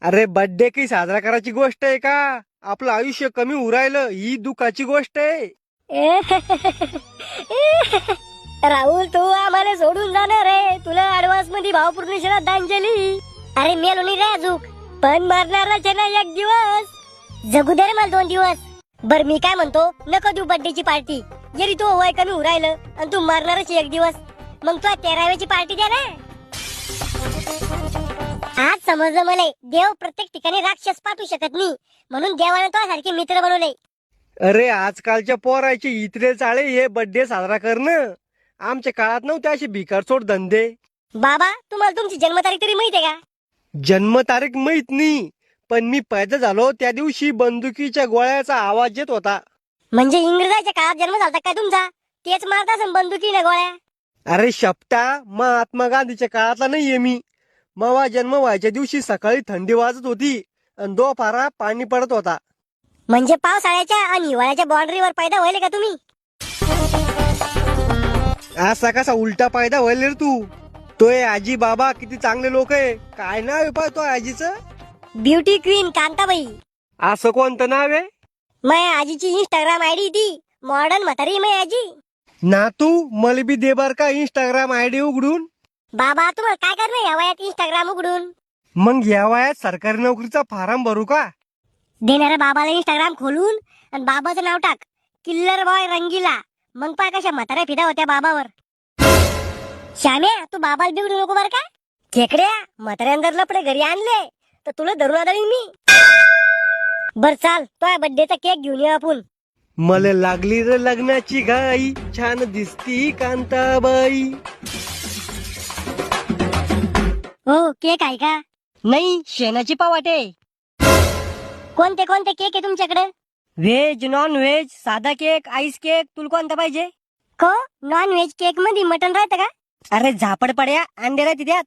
अरे बर्थडे काही साजरा करायची गोष्ट आहे का? आपलं आयुष्य कमी उरायलं ही दुःखाची गोष्ट आहे. राहुल तू आम्हाला सोडून जाणार आहे. तुला ऍडव्हान्स मध्ये भावपूर्ण श्रद्धांजली. अरे मेलो नाही रे अजून, पण मरणारच आहे ना एक दिवस. जगू दे रे मला 2 दिवस. बर मी काय म्हणतो, नको देऊ बर्थडेची पार्टी. जरी तू वय कमी उरायलं आणि तू मरणारच एक दिवस, मग तू 13व्याची पार्टी द्या ना. आज समजलं मला, देव प्रत्येक ठिकाणी राक्षस पाठवू शकत नाही, म्हणून देवाने तो सारखे मित्र बनवले. अरे आजकालच्या पोराचे इतरे चाळे हे बर्थडे साजरा करणं. आमच्या काळात नव्हते असे भिकारचोट धंदे. बाबा तुम्हाला तुमची जन्मतारीख तरी माहिती आहे का? जन्मतारीख माहित नाही, पण मी पैदा झालो त्या दिवशी बंदुकीच्या गोळ्याचा आवाज येत होता. म्हणजे इंग्रजाच्या काळात जन्म झाला काय तुमचा? तेच मारत असेल बंदुकीने गोळ्या. अरे शपटा, महात्मा गांधीच्या काळातला नाहीये मी. मवा जन्म व्हायच्या दिवशी सकाळी थंडी वाजत होती आणि दोपारा पाणी पडत होता. म्हणजे पावसाळ्याच्या आणि हिवाळ्याच्या बाउंड्रीवर पैदा व्हायले का तुम्ही? असा कसा उलटा पैदा व्हायला रे तू? तोय आजी बाबा किती चांगले लोक आहे. काय नाव आहे पाय तो आजीचं? Beauty queen Kantabai. असं कोणतं नाव आहे? माझ्या आजीची इंस्टाग्राम आयडी ती. मॉडर्न म्हातारी माझी आजी. ना तू मला बी दे बर का इंस्टाग्राम आयडी उघडून. बाबा तुम्हाला काय करणं या वयात इंस्टाग्राम उघडून? मग या वयात सरकारी नोकरीचा फॉर्म भरू का? देणाऱ्या बाबाला इंस्टाग्राम खोलून आणि बाबाचं नाव टाक, किल्लर बॉय रंगीला. मग पाय कशा म्हाताऱ्या फिदा होत्या बाबावर. श्याम्या तू बाबाला बिघडू नको बर का. खेकड्या म्हाताऱ्यांदर लपडे घरी आणले तर तुला धरून आदळीन मी. बर चाल, तो बर्थडेचा केक घेऊन येऊ आपण. मला लागली रे लग्नाची घाई, छान दिसती कांताबाई. हो केक आहे का? नाही, शेणाची पावाटे. कोणते कोणते केक आहे तुमच्याकडे? व्हेज, नॉन व्हेज, साधा केक, आईस केक, तुला कोणता पाहिजे? को नॉन व्हेज केक मध्ये मटन राहतं का? अरे झापड पड्या, अंडे राहते त्यात.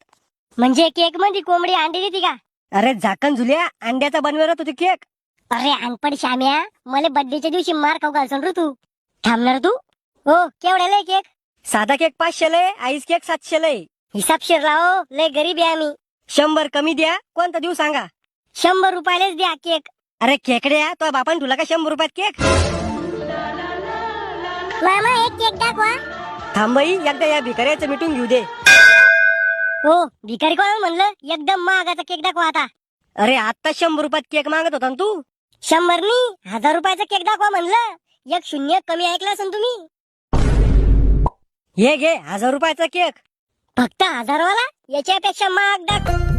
म्हणजे केक मध्ये कोंबडी अंडी देते का? अरे झाकण झुल्या, अंड्याचा बनवत होती केक. अरे अनपड श्याम्या, मला बर्थडेच्या दिवशी मार खाऊ घालसन रे तू. थांबणार तू? हो केवढ्याला केक? साधा केक 500 लय, आईस केक 700 लय. हिसाबशीर राहो, लय गरीब आहे आम्ही. 100 कमी द्या, कोणता देऊ सांगा. 100 रुपयालाच द्या केक. अरे खेकड्या, तो बापान तुला का 100 रुपयात केक? मामा एक केक दाखवा. थांबई, एकदा या भिकाऱ्याचं मिटून घेऊ दे. हो भिकारी कोण म्हणलं? एकदम महागाचा केक दाखवा आता. अरे आता 100 रुपयात केक मागत होता ना तू. 100 नी 1000 रुपयाचा केक दाखवा म्हणलं. एक शून्य कमी ऐकलं असेल तुम्ही. हे घे 1000 रुपयाचा केक. फक्त 1000 वाला? याच्यापेक्षा महाग दाखव.